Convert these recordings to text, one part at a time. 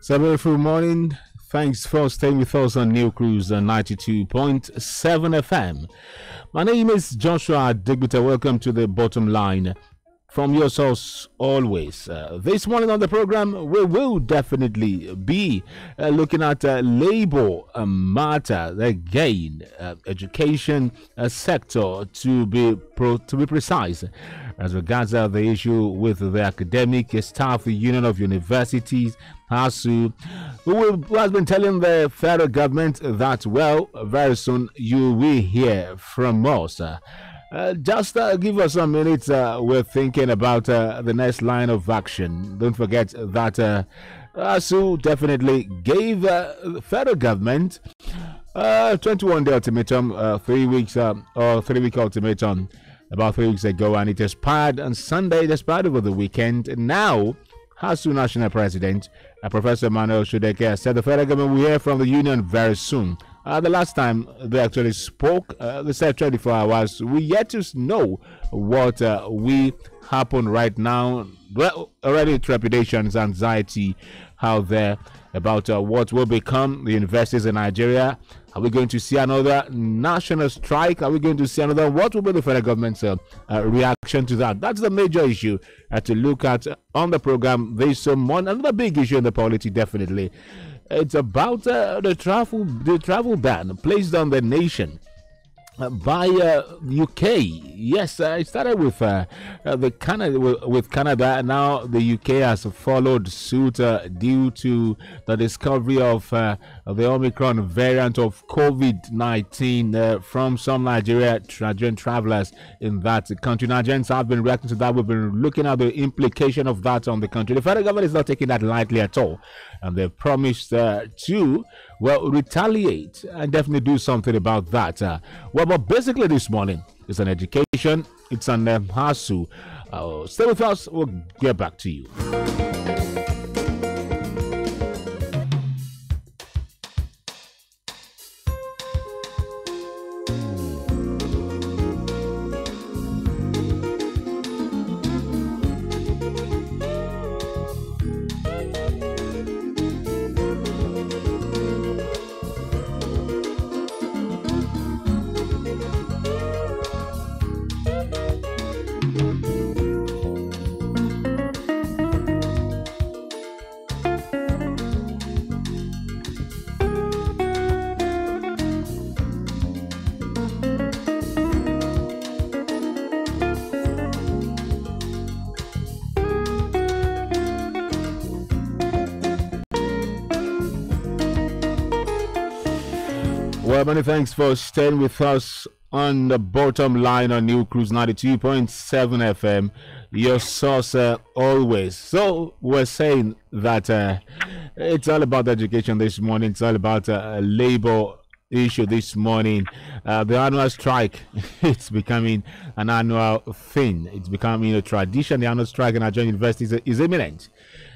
So, beautiful morning. Thanks for staying with us on New Cruise on 92.7 FM. My name is Joshua Adegbite. Welcome to the bottom line from your source always. This morning on the program, we will definitely be looking at labor matter again, education sector to be precise, as regards the issue with the academic staff union of universities, Asuu, who has been telling the federal government that, well, very soon you will hear from us. Just give us some minutes. We're thinking about the next line of action. Don't forget that Asuu definitely gave the federal government 21-day ultimatum, 3 weeks or 3-week ultimatum about 3 weeks ago, and it expired on Sunday. It expired over the weekend. And now, Asuu National President Professor Emmanuel Shudeke said the federal government will hear from the union very soon. The last time they actually spoke, they said 24 hours. We yet to know what will happen right now. Well, already trepidations, anxiety out there about what will become the universities in Nigeria. Are we going to see another national strike? Are we going to see another? What will be the federal government's reaction to that? That's the major issue to look at on the program. There's another big issue in the polity, definitely. It's about the travel ban placed on the nation by UK. Yes, it started with Canada. Now the UK has followed suit due to the discovery of the Omicron variant of COVID-19 from some Nigerian travelers in that country. Nigerians have been reacting to that. We've been looking at the implication of that on the country. The federal government is not taking that lightly at all, and they've promised to retaliate and definitely do something about that. But basically this morning, it's an education, it's an Asuu. Stay with us, we'll get back to you. Well, many thanks for staying with us on the bottom line on New Cruise 92.7 FM, your source always. So we're saying that it's all about education this morning. It's all about labor issue this morning. The annual strike, it's becoming an annual thing. It's becoming a tradition. The annual strike in Nigerian universities is imminent,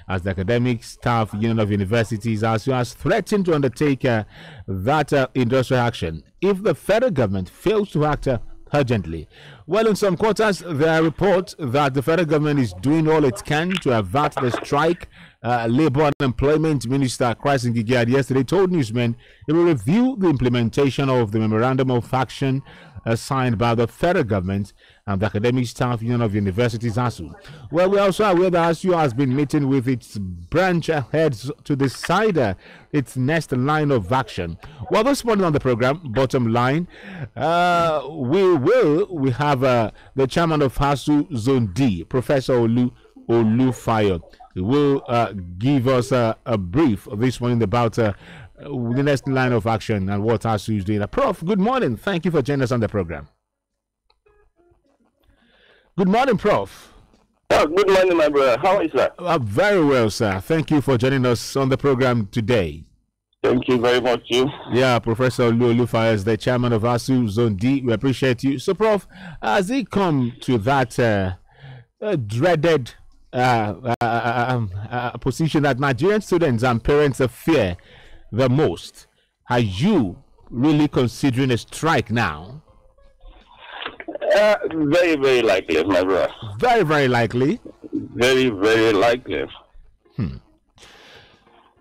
as the academic staff union of universities has threatened to undertake that industrial action if the federal government fails to act urgently. Well, in some quarters, there are reports that the federal government is doing all it can to avert the strike. Labor and Employment Minister Christ Ngigad yesterday told newsmen he will review the implementation of the memorandum of action signed by the federal government and the academic staff union of universities, Asuu. Well, we are also aware that Asuu has been meeting with its branch heads to decide its next line of action. Well, this morning on the program, bottom line, we have the chairman of Asuu Zone D, Professor Olufayo. He will give us a brief this morning about the next line of action and what Asuu is doing. Prof, good morning. Thank you for joining us on the program. Good morning, Prof. Oh, good morning, my brother. How are you, sir? Very well, sir. Thank you for joining us on the program today. Thank you very much, you. Yeah, Professor Olufayo is the chairman of Asuu Zone D. We appreciate you. So, Prof, as it come to that dreaded position that Nigerian students and parents fear the most, are you really considering a strike now? Very, very likely, my brother. Very, very likely. Very, very likely.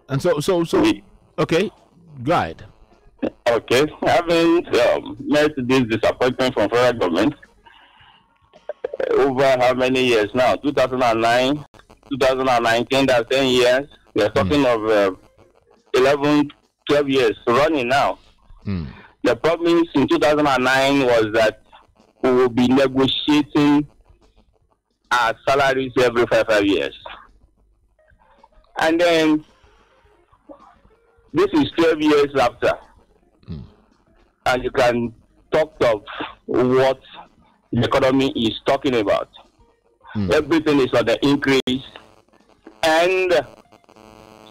And okay, go ahead. Okay, having met this disappointment from federal government over how many years now? 2009, 2019, that's 10 years. We are talking of 11, 12 years running now. The promise in 2009 was that we will be negotiating our salaries every 5 years. And then this is 12 years after. And you can talk of what the economy is talking about. Everything is on the increase, and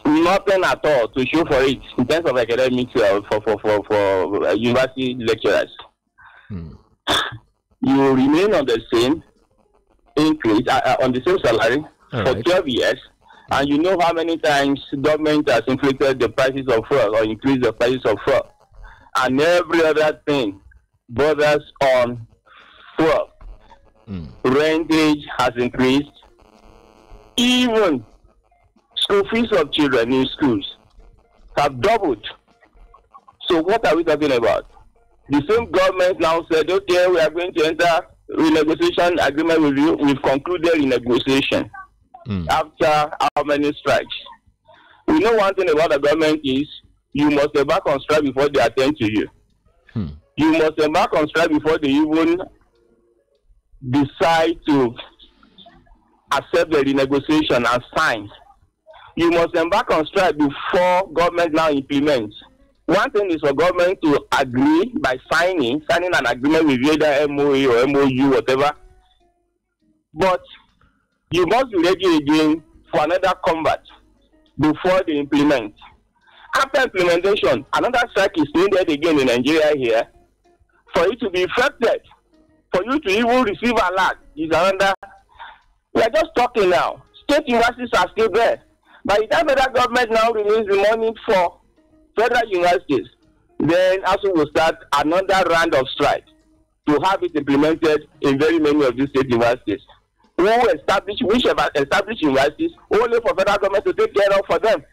nothing at all to show for it in terms of academics for university lecturers. You remain on the same increase, on the same salary for 12 years, and you know how many times government has inflated the prices of fuel or increased the prices of fuel, and every other thing borders on fuel. Rentage has increased. Even school fees of children in schools have doubled. So what are we talking about? The same government now said, okay, we are going to enter renegotiation agreement with you. We've concluded renegotiation. After how many strikes? We know one thing about the government is you must embark on strike before they attend to you. You must embark on strike before they even decide to accept the renegotiation and sign. You must embark on strike before government now implements. One thing is for government to agree by signing an agreement with either MOA or MOU, whatever. But you must be ready again for another combat before they implement. After implementation, another strike is needed again in Nigeria here. For it to be effective, for you to even receive a lot is another. We are just talking now. State universities are still there. By the time federal government now releases the money for federal universities, then Asuu will start another round of strike to have it implemented in very many of these state universities. Which have established universities only for federal government to take care of for them.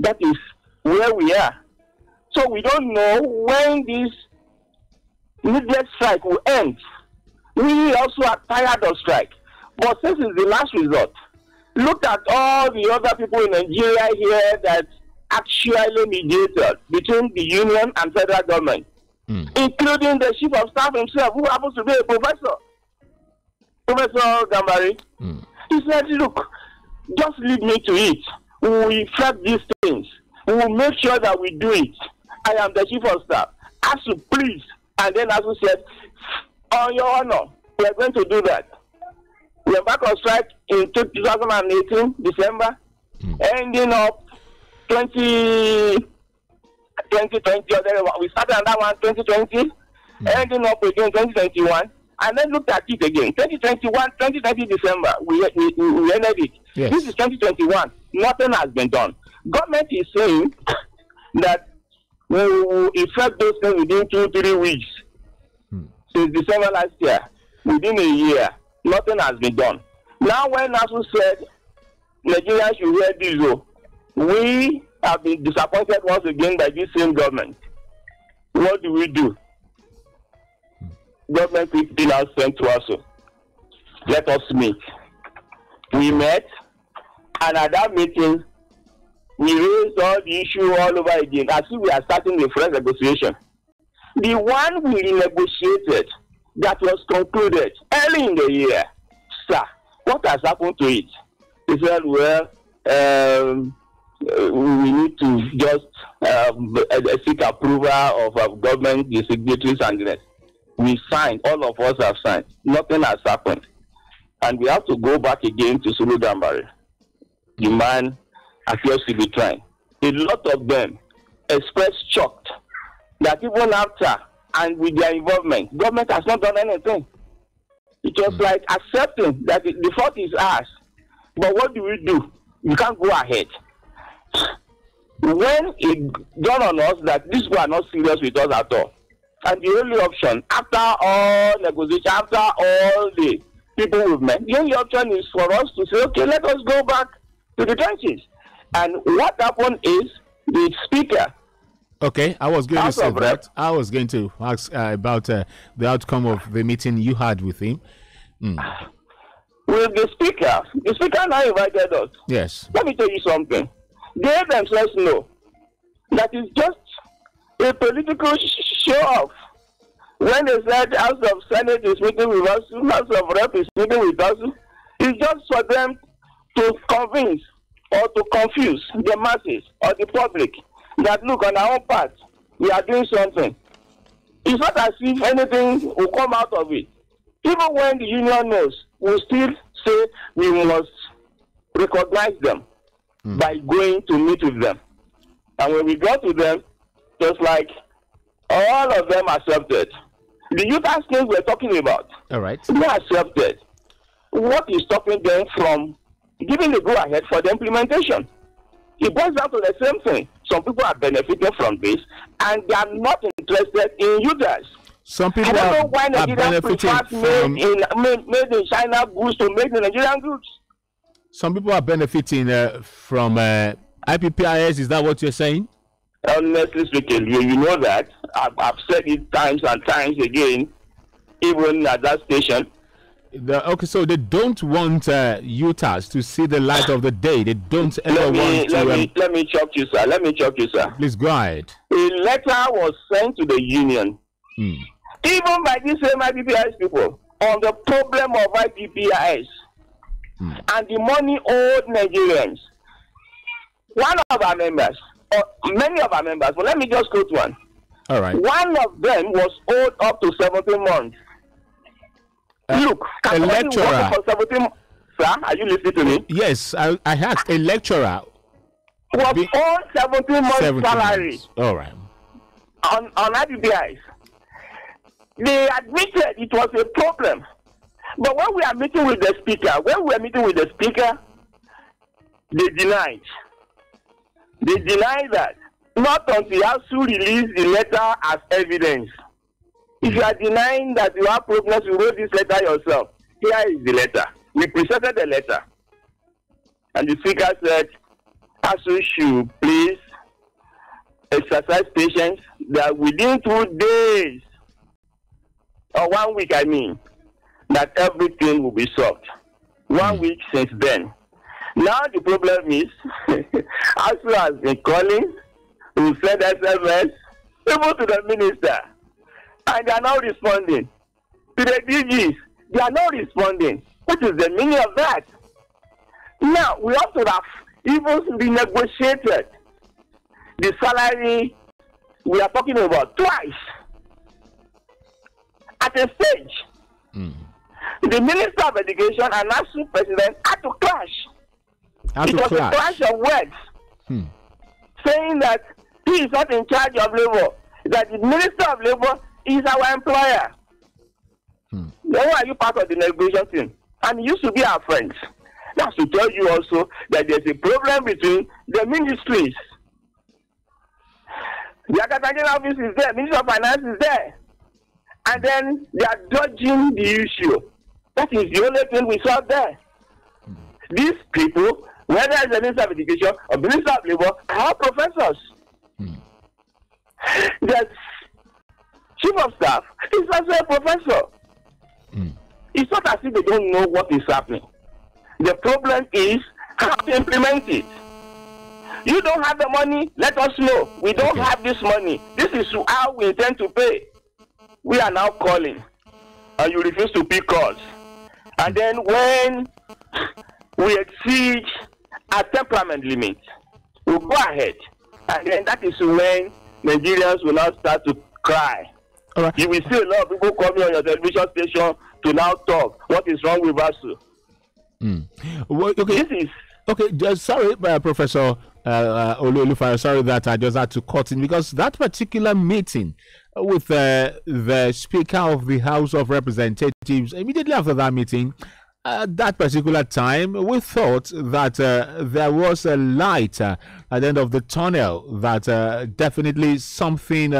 That is where we are. So we don't know when this needless strike will end. We also are tired of strike. But since it's the last resort, look at all the other people in Nigeria here that actually mediated between the union and federal government, including the chief of staff himself, who happens to be a professor, Professor Gambari. He said, look, just lead me to it. We will effect these things. We will make sure that we do it. I am the chief of staff. Asuu, please. And then Asuu said, on your honor, we are going to do that. We are back on strike in 2018, December, ending up 2020. We started on that one 2020, ending up again 2021, and then looked at it again. 2020 December, we ended it. Yes. This is 2021. Nothing has been done. Government is saying that we will effect those things within 2-3 weeks. Since December last year, within a year, nothing has been done. Now, when Asuu said Nigerians should hear this, we have been disappointed once again by this same government. What do? Government people now sent to Asuu. Let us meet. We met, and at that meeting, we raised all the issue all over again as if we are starting a fresh negotiation. The one we renegotiated that was concluded early in the year, sir, what has happened to it? He said, well, we need to just seek approval of government, the signatories, and the rest. We signed, all of us have signed. Nothing has happened. And we have to go back again to Sulu Gambari. The man appears to be trying. A lot of them expressed shocked that even after and with their involvement, government has not done anything. It was like accepting that the fault is ours. But what do? We can't go ahead. When it dawned on us that these people are not serious with us at all, and the only option, after all negotiation, after all the people we've met, the only option is for us to say, okay, let us go back to the trenches. And what happened is the speaker. Okay, I was going to House say of that. Rep. I was going to ask about the outcome of the meeting you had with him. With the speaker now invited us. Yes. Let me tell you something. They themselves know that it's just a political show off. When they said House of Senate is meeting with us, House of Rep is meeting with us, it's just for them to convince or to confuse the masses or the public that look, on our own part, we are doing something. It's not as if anything will come out of it. Even when the union knows, we still say we must recognize them by going to meet with them. And when we go to them, just like all of them accepted. The youth schemes we're talking about, All right. they accepted. What is stopping them from giving the go-ahead for the implementation? It boils down to the same thing. Some people are benefiting from this, and they are not interested in you guys. Some people I don't know are, why are Nigeria benefiting prefers from. made in China goods to make the Nigerian goods. Some people are benefiting from IPPIS. Is that what you're saying? Honestly speaking, you know that. I've said it times and times again, even at that station. Okay, so they don't want Utahs to see the light of the day. They don't ever want to. Let me chop you, sir. Let me chop you, sir. Please go ahead. A letter was sent to the union, even by these same IPPIS people, on the problem of IPPIS and the money owed Nigerians. One of our members, or many of our members, but let me just quote one. All right. One of them was owed up to 17 months. Look, a can somebody lecturer. work for 17 months? Sir, are you listening to me? Yes, I asked a lecturer. Was owed 17 months 17 salary months. All right. on IPPIs. They admitted it was a problem. But when we are meeting with the speaker, they denied. They denied that. Not until Asuu released the letter as evidence. If you are denying that you have problems, you wrote this letter yourself. Here is the letter. We presented the letter. And the speaker said, Asuu should please exercise patience that within 2 days, or 1 week, that everything will be solved. 1 week since then. Now the problem is, Asuu has been calling, we sent SMS, even to the minister, and they are not responding. To the DGs, they are not responding. What is the meaning of that? Now, we have to have even renegotiated the salary we are talking about twice. At a stage, the Minister of Education and National President had to clash. It was a clash of words, saying that he is not in charge of labor, that the Minister of Labor is our employer. Then why are you part of the negotiation team? And you should be our friends. That's to tell you also that there's a problem between the ministries. The Accounting Office is there, Ministry of Finance is there. And then they are dodging the issue. That is the only thing we saw there. These people, whether it's the Minister of Education or Minister of Labor, are all professors. The Chief of Staff is also a professor. It's not as if they don't know what is happening. The problem is how to implement it. You don't have the money, let us know. We don't have this money. This is how we intend to pay. We are now calling, and you refuse to pick calls. And then when we exceed our temperament limit, we'll go ahead. And then that is when Nigerians will now start to cry. All right. You will see a lot of people coming on your television station to now talk. What is wrong with Asuu? Well, okay. This is okay. Sorry, Professor Olufare. Sorry that I just had to cut in because that particular meeting with the Speaker of the House of Representatives, immediately after that meeting, at that particular time, we thought that there was a light at the end of the tunnel, that definitely something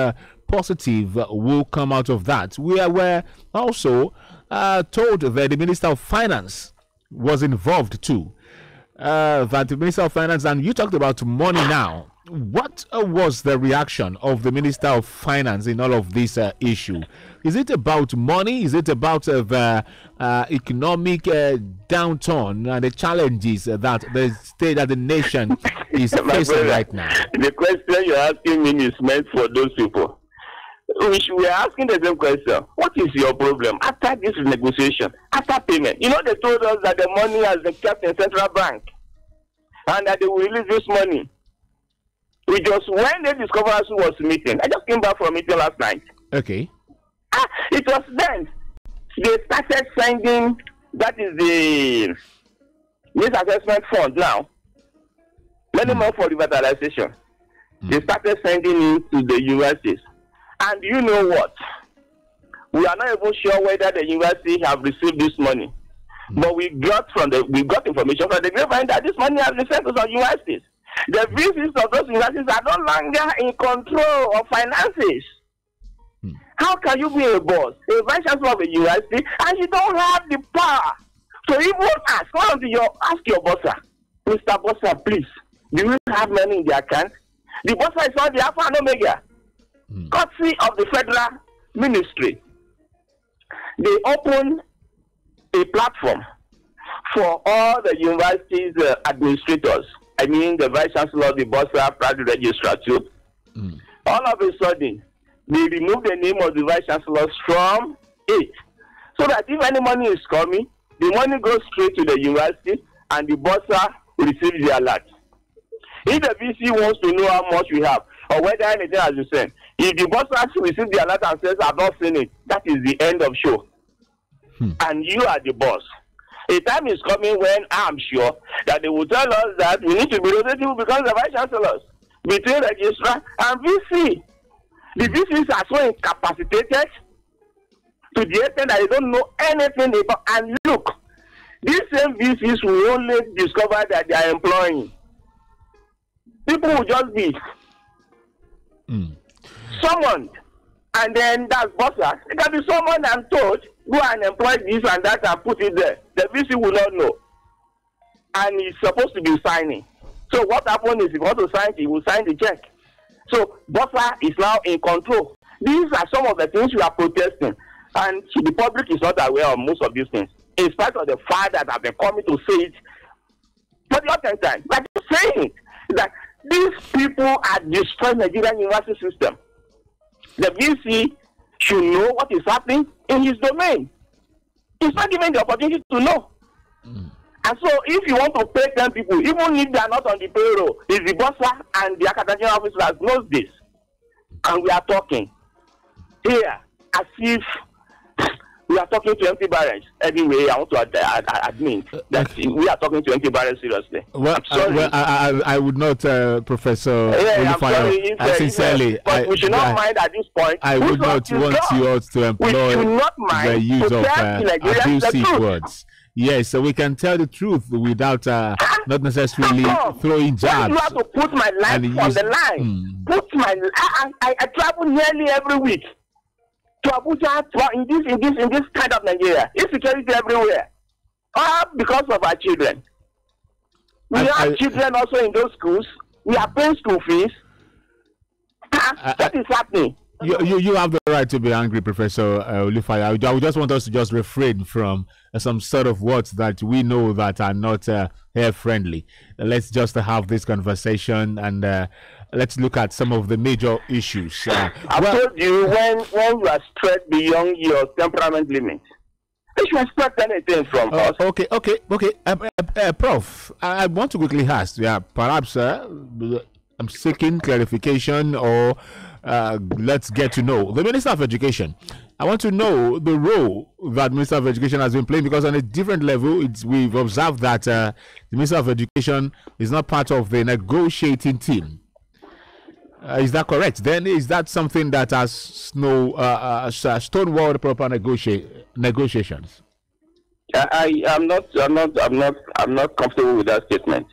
positive will come out of that. We were also told that the Minister of Finance was involved too. that the Minister of Finance, and you talked about money now. What was the reaction of the Minister of Finance in all of this issue? Is it about money? Is it about the economic downturn and the challenges that the state, that the nation is facing right now? The question you're asking me is meant for those people. We are asking the same question. What is your problem after this negotiation, after payment? You know, they told us that the money has been kept in central bank and that they will release this money. We just, when they discovered Asuu was meeting, I just came back from a meeting last night. Okay. It was then they started sending, that is the misassessment fund now, many more for revitalization. They started sending it to the universities. And you know what? We are not even sure whether the university have received this money. But we got information from the grapevine that this money has been sent to some universities. The VCs of those universities are no longer in control of finances. How can you be a boss, a vice chancellor of a university, and you don't have the power to even ask? Ask your bossa, Mr. Bossa, please, do you have money in the account? The bossa is on the Alpha and Omega. Courtesy of the federal ministry, they opened a platform for all the universities administrators. I mean, the vice chancellor, the bossa, private registrar too. All of a sudden, they removed the name of the vice chancellors from it, so that if any money is coming, the money goes straight to the university, and the bossa receives the alert. If the VC wants to know how much we have, or whether anything has been sent, if the boss actually receives the alert and says, I've not seen it, that is the end of show. And you are the boss. A time is coming when I'm sure that they will tell us that we need to be rotating because the vice chancellors between registrar and VC. The VCs are so incapacitated to the extent that they don't know anything about. And look, these same VCs will only discover that they are employing. People will just be summoned, and then that's bossa. It can be summoned and told, go and employ this and that and put it there. The VC will not know. And he's supposed to be signing. So what happened is, if he wants to sign, he will sign the check. So bossa is now in control. These are some of the things we are protesting. And the public is not aware of most of these things, in spite of the fact that I've been coming to say it for the other time. But saying it, that these people are destroying the Nigerian university system. The VC should know what is happening in his domain. He's not given the opportunity to know. And so if you want to pay 10 people, even if they are not on the payroll, it's the bossa and the academic officer that knows this. And we are talking here as if we are talking to empty barrels. Anyway, I want to admit that we are talking to empty barrels seriously. Well, I would not, Professor. I'm sorry, sincerely. But we should not mind at this point. I would not want you all to employ the use of abusive words. Yes, so we can tell the truth without not necessarily throwing jabs. You have to put my life on the line. Put my. I travel nearly every week to Abuja in this kind of Nigeria. Insecurity everywhere. Because of our children. We have children also in those schools. We are paying school fees. What is happening? You have the right to be angry, Professor Olufaya. I would just want us to just refrain from some sort of words that we know that are not hair friendly. Let's just have this conversation and let's look at some of the major issues. I told you when you are stretched beyond your temperament limit, you should expect anything from us. Okay. Prof, I want to quickly ask. Perhaps I'm seeking clarification or. Let's get to know the Minister of Education. I want to know the role that Minister of Education has been playing, because on a different level, we've observed that the Minister of Education is not part of the negotiating team. Is that correct? Then is that something that has stonewalled proper negotiations? I'm not comfortable with that statement.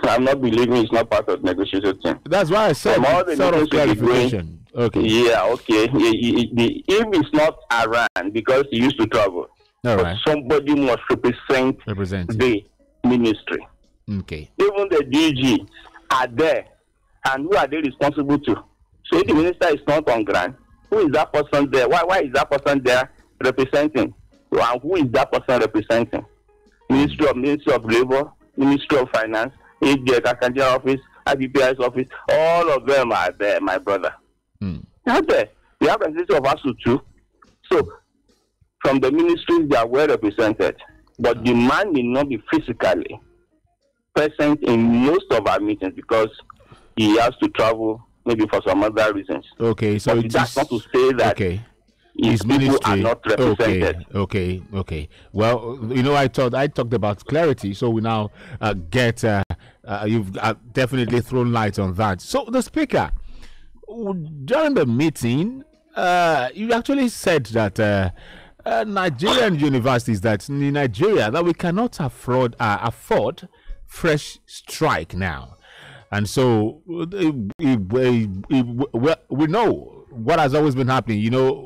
I'm not believing it's not part of the negotiation team. That's why I said sort of clarification. Okay. Yeah, okay. If it's not around because he used to travel, all right, somebody must represent the ministry. Okay. Even the DG are there. And who are they responsible to? So if the minister is not on ground, who is that person there? Why is that person there representing? And who is that person representing? Ministry of Labor, Ministry of Finance, the Accounting Office, IBPI's office, all of them are there, my brother. They're there. We have a representative of Asuu too. So from the ministries, they are well represented. But the man may not be physically present in most of our meetings because he has to travel maybe for some other reasons. Okay, so that's not to say that his ministry are not represented. Okay. Well, I talked about clarity, so we now get you've definitely thrown light on that. So the speaker, during the meeting, you actually said that Nigerian universities, that in Nigeria, that we cannot afford fresh strike now. And so we know what has always been happening.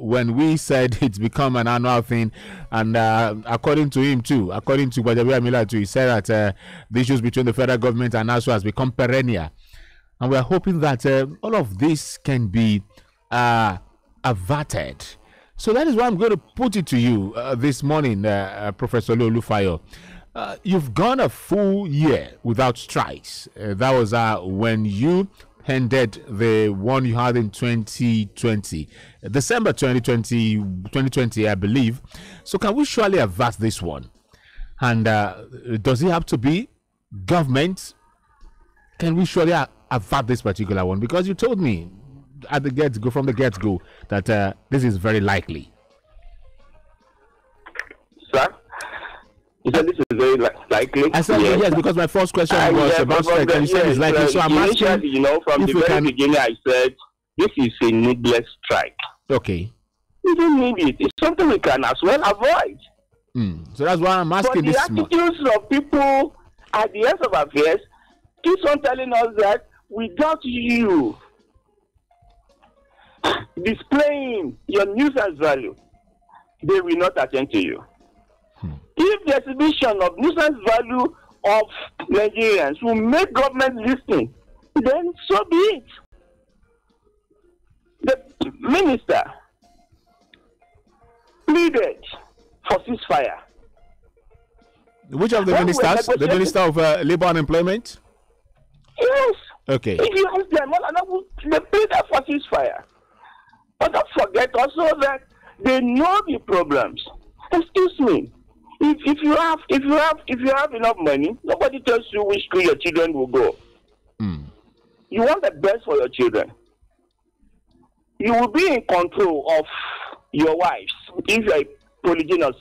When we said it's become an annual thing, and according to him too, according to Bajabiya Miller too, he said that the issues between the federal government and Asuu has become perennial. And we're hoping that all of this can be averted. So that is why I'm going to put it to you this morning, Professor Olufayo. You've gone a full year without strikes. That was when you ended the one you had in 2020, December 2020, I believe. So can we surely avert this one? And does it have to be government? Can we surely avert this particular one? Because you told me at the get-go that this is very likely. Sir? You said this is very likely? I said yes, because my first question was about strike, and you said it's likely. So I'm asking, from the very beginning, I said this is a needless strike. Okay. We don't need it. It's something we can as well avoid. So that's why I'm asking this. But the attitudes of people at the end of affairs keeps on telling us that without you displaying your nuisance value, they will not attend to you. If the exhibition of nuisance value of Nigerians will make government listen, then so be it. The minister pleaded for ceasefire. Which of the ministers? The Minister of Labor and Employment? Yes. Okay. If you ask them, they pleaded for ceasefire. But don't forget also that they know the problems. Excuse me. If you have enough money, nobody tells you which school your children will go. You want the best for your children. You will be in control of your wives if you're a polygynous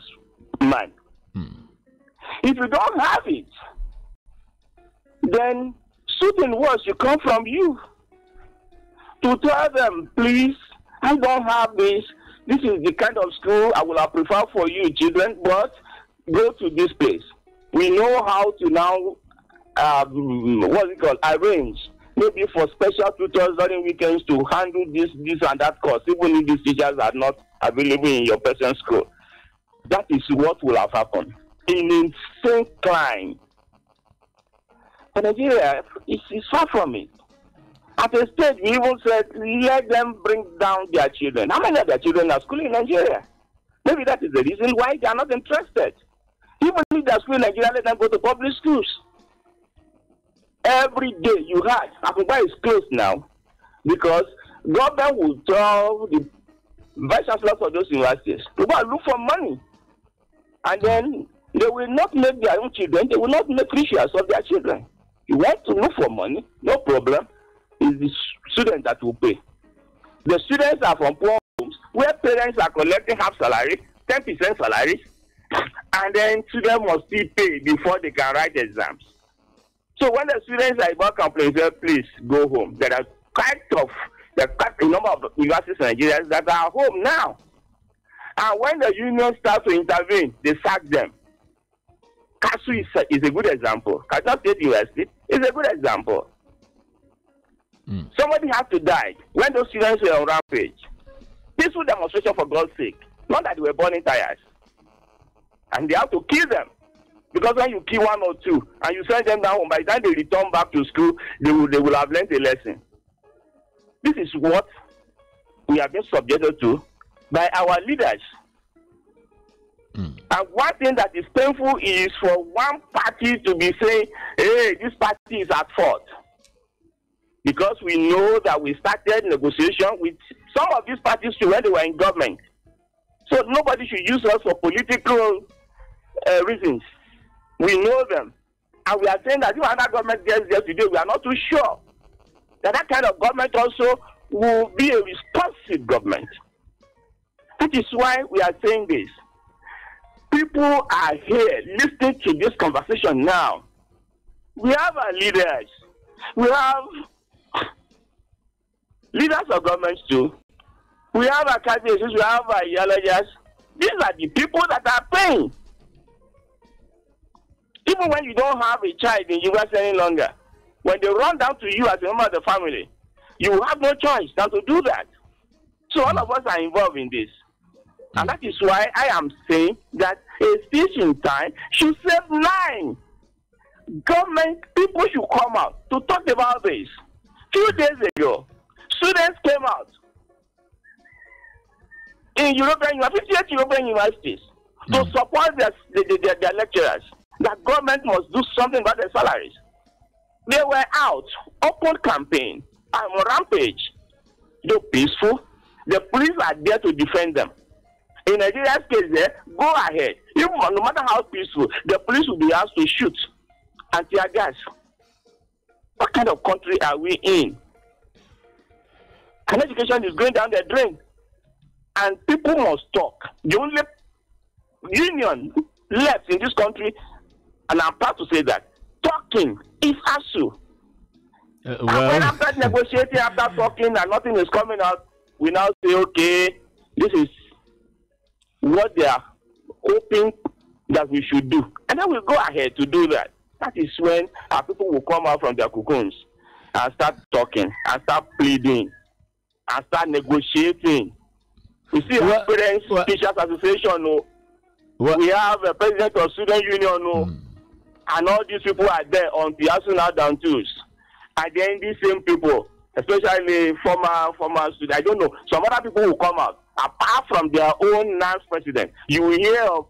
man. If you don't have it, then certain words will come from you to tell them, please, I don't have this. This is the kind of school I would have preferred for you, children, but go to this place. We know how to now, arrange, maybe for special tutors during weekends to handle this and that course, even if these teachers are not available in your person's school. That is what will have happened in insane climb. But Nigeria is far from it. At a stage, we even said, let them bring down their children. How many of their children are schooling in Nigeria? Maybe that is the reason why they are not interested. Even if they are schooling in Nigeria, let them go to public schools. Every day you had, Adegbite is closed now because government will tell the vice chancellor for those universities to go and look for money. And then they will not make their own children, they will not make rituals of their children. You want to look for money, no problem. It's the student that will pay. The students are from poor homes where parents are collecting half salary, 10% salaries, and then students must still pay before they can write exams. So when the students are about complaining, say, please go home. There are quite a number of universities in Nigeria that are home now. And when the union starts to intervene, they sack them. Asuu is a good example. Kaduna State University is a good example. Somebody has to die when those students were on rampage. Peaceful demonstration for God's sake. Not that they were burning tires. And they have to kill them. Because when you kill one or two and you send them down home, by the time they return back to school, they will have learned a lesson. This is what we have been subjected to by our leaders. And one thing that is painful is for one party to be saying, hey, this party is at fault. Because we know that we started negotiation with some of these parties when they were in government. So nobody should use us for political reasons. We know them. And we are saying that if another government gets there today, we are not too sure that that kind of government also will be a responsive government. That is why we are saying this. People are here listening to this conversation now. We have our leaders. We have leaders of governments too. We have our candidates. We have our ideologies. These are the people that are paying. Even when you don't have a child in university any longer, when they run down to you as a member of the family, you have no choice than to do that. So all of us are involved in this. And that is why I am saying that a speech in time should save 9. Government people should come out to talk about this. Few days ago, students came out in 58 European universities to support their lecturers. That government must do something about their salaries. They were out, open campaign, and rampage. They're peaceful. The police are there to defend them. In Nigeria's case, there, go ahead. Even no matter how peaceful, the police will be asked to shoot and tear gas. What kind of country are we in? And education is going down the drain. And people must talk. The only union left in this country, and I'm proud to say that, talking is Asuu. And when after negotiating, after talking, and nothing is coming out, we now say, okay, this is what they are hoping that we should do. And then we'll go ahead to do that. That is when our people will come out from their cocoons and start talking, and start pleading, and start negotiating. You see, our Parents Teachers Association, we have a president of Student Union, and all these people are there on the Asuu now down tools. And then these same people, especially former students, I don't know, some other people will come out. Apart from their own NANS president, you will hear of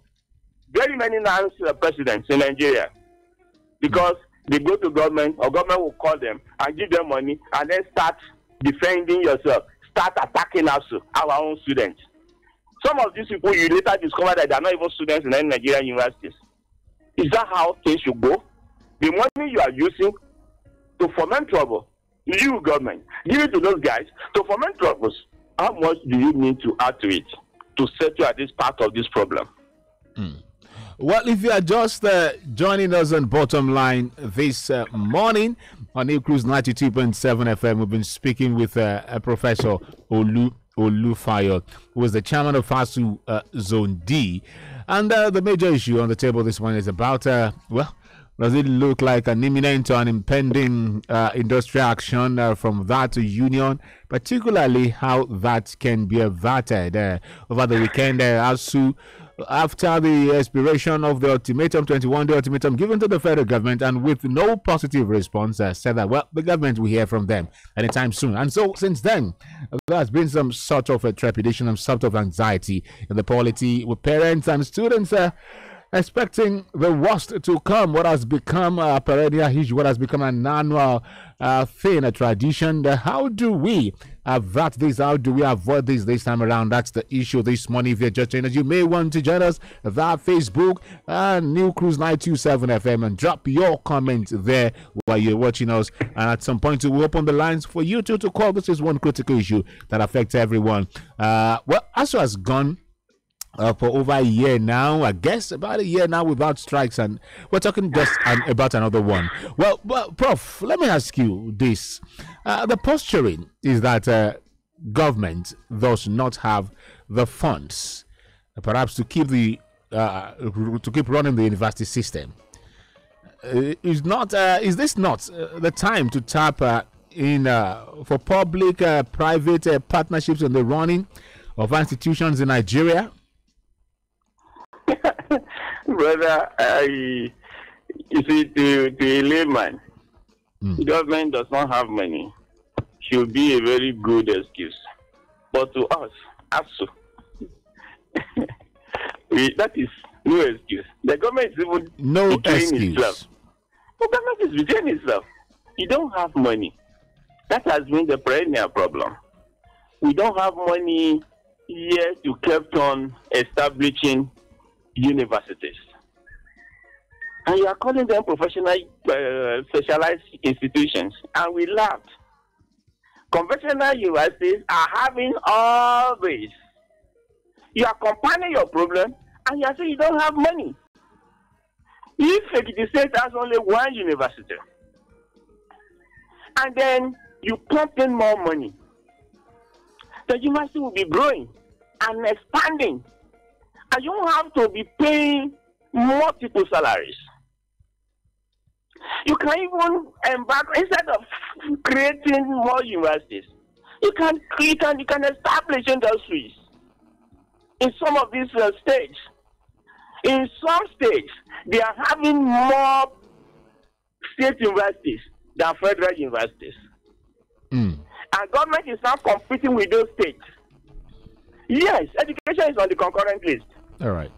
very many NANS presidents in Nigeria, because they go to government, or government will call them and give them money, and then start defending yourself, start attacking us, our own students. Some of these people, you later discover that they are not even students in any Nigerian universities. Is that how things should go? The money you are using to foment trouble, you government, give it to those guys to foment troubles. How much do you need to add to it to settle at this part of this problem? Well, if you are just joining us on Bottom Line this morning on New Cruise 92.7 FM, we've been speaking with Professor Olufayo, who is the chairman of Asuu Zone D. And the major issue on the table this morning is about, does it look like an imminent or an impending industrial action from that union, particularly how that can be averted over the weekend? Asuu, after the expiration of the ultimatum, 21-day ultimatum given to the federal government, and with no positive response, said that, well, the government will hear from them anytime soon. And so since then, there has been some sort of a trepidation, some sort of anxiety in the polity, with parents and students expecting the worst to come. What has become a perennial issue, what has become an annual thing, a tradition. How do we avert this? How do we avoid this time around? That's the issue this morning. If you're just joining us, you may want to join us via Facebook, New Cruise 927 FM, and drop your comments there while you're watching us. And at some point, we'll open the lines for you two to call. This is one critical issue that affects everyone. Well, Asuu has gone for over a year now, I guess about a year now without strikes, and we're talking just about another one. Well, Prof, let me ask you this. The posturing is that government does not have the funds, perhaps to keep running the university system. Is this not the time to tap in for public private partnerships in the running of institutions in Nigeria? Brother, you see, to a layman, the government does not have money. Should be a very good excuse. But to us, Asuu, that is no excuse. The government is even no betraying excuse. itself. The government is betraying itself. You don't have money. That has been the perennial problem. We don't have money, yet you kept on establishing universities. And you are calling them professional, specialized institutions. And we laughed. Conventional universities are having all this. You are compounding your problem, and you are saying you don't have money. If the state has only one university, and then you pump in more money, the university will be growing and expanding, and you won't have to be paying multiple salaries. You can even embark, instead of creating more universities, you can establish industries in some of these states. In some states, they are having more state universities than federal universities. And government is now competing with those states. Yes, education is on the concurrent list. All right.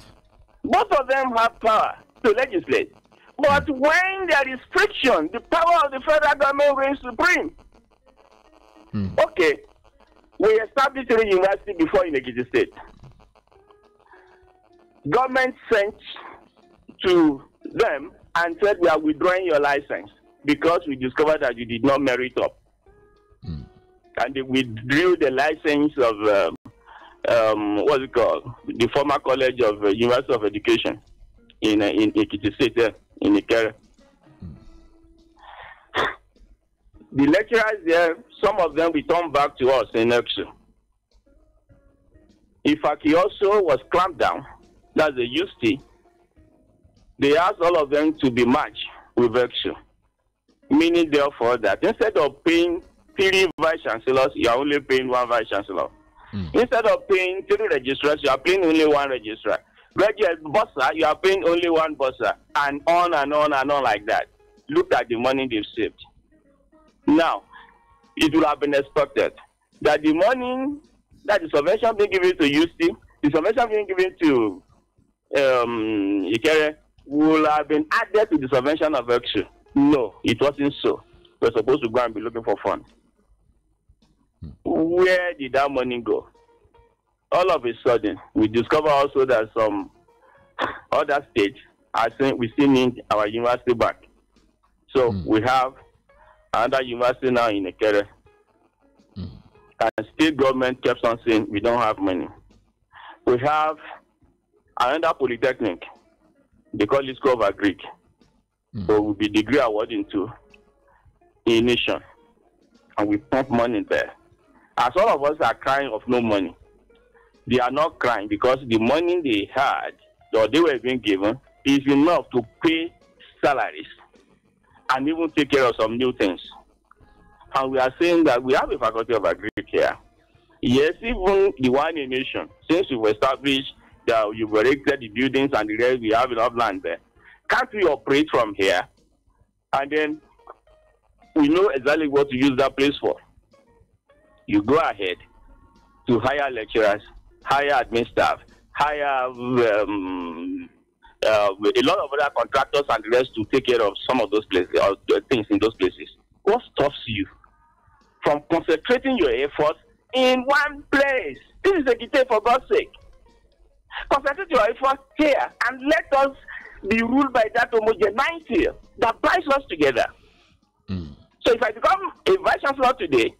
Both of them have power to legislate. But when there is friction, the power of the federal government reigns supreme. Okay, we established a university before in Ekiti State. Government sent to them and said, we are withdrawing your license because we discovered that you did not merit up. And they withdrew the license of, what's it called? The former College of University of Education in Ekiti State, in Ikere. The lecturers there, some of them returned back to us in Asuu. Ifaki also was clamped down. That's the UST. They asked all of them to be matched with Asuu. Meaning, therefore, that instead of paying 3 vice chancellors, you are only paying 1 vice chancellor. Instead of paying 3 registrars, you are paying only 1 registrar. Graduate bursar, you are paying only 1 bursar, and on and on and on like that. Look at the money they've saved. Now, it would have been expected that the money, that the subvention being given to UC, the subvention being given to Ikere, will have been added to the subvention of Asuu. No, it wasn't so. We're supposed to go and be looking for funds. Where did that money go? All of a sudden, we discover also that some other states are saying we still need our university back. So we have another university now in Ikere. And state government kept on saying we don't have money. We have another polytechnic. They call it School of Agric. So we'll be degree awarding to a nation. And we pump money there. As all of us are crying of no money, they are not crying because the money they had or they were being given is enough to pay salaries and even take care of some new things. And we are saying that we have a faculty of agriculture here. Yes, even the one in nation, since we've established that you've erected the buildings and the rest, we have enough land there. Can't we operate from here? And then we know exactly what to use that place for. You go ahead to hire lecturers, hire admin staff, hire a lot of other contractors and the rest to take care of some of those places or things in those places. What stops you from concentrating your efforts in one place? This is a detail, for God's sake. Concentrate your efforts here and let us be ruled by that homogeneity that binds us together. So if I become a vice chancellor today,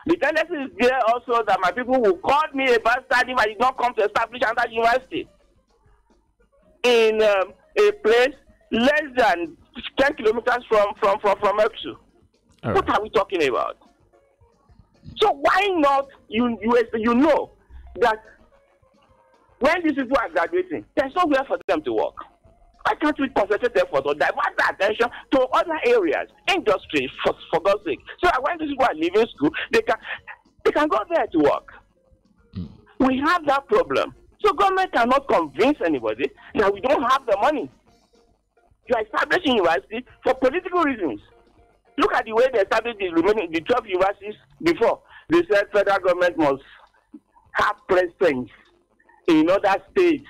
the tendency is there also that my people will call me a bastard if I did not come to establish another university in a place less than 10 kilometers from Asuu. Right. What are we talking about? So why not, you know that when these people are graduating, there's nowhere for them to work. Why can't we concentrate effort or divert the attention to other areas, industries, for God's sake, so that when these people are leaving school, they can go there to work. We have that problem. So government cannot convince anybody that we don't have the money. You are establishing universities for political reasons. Look at the way they established the 12 universities before. They said federal government must have presence in other states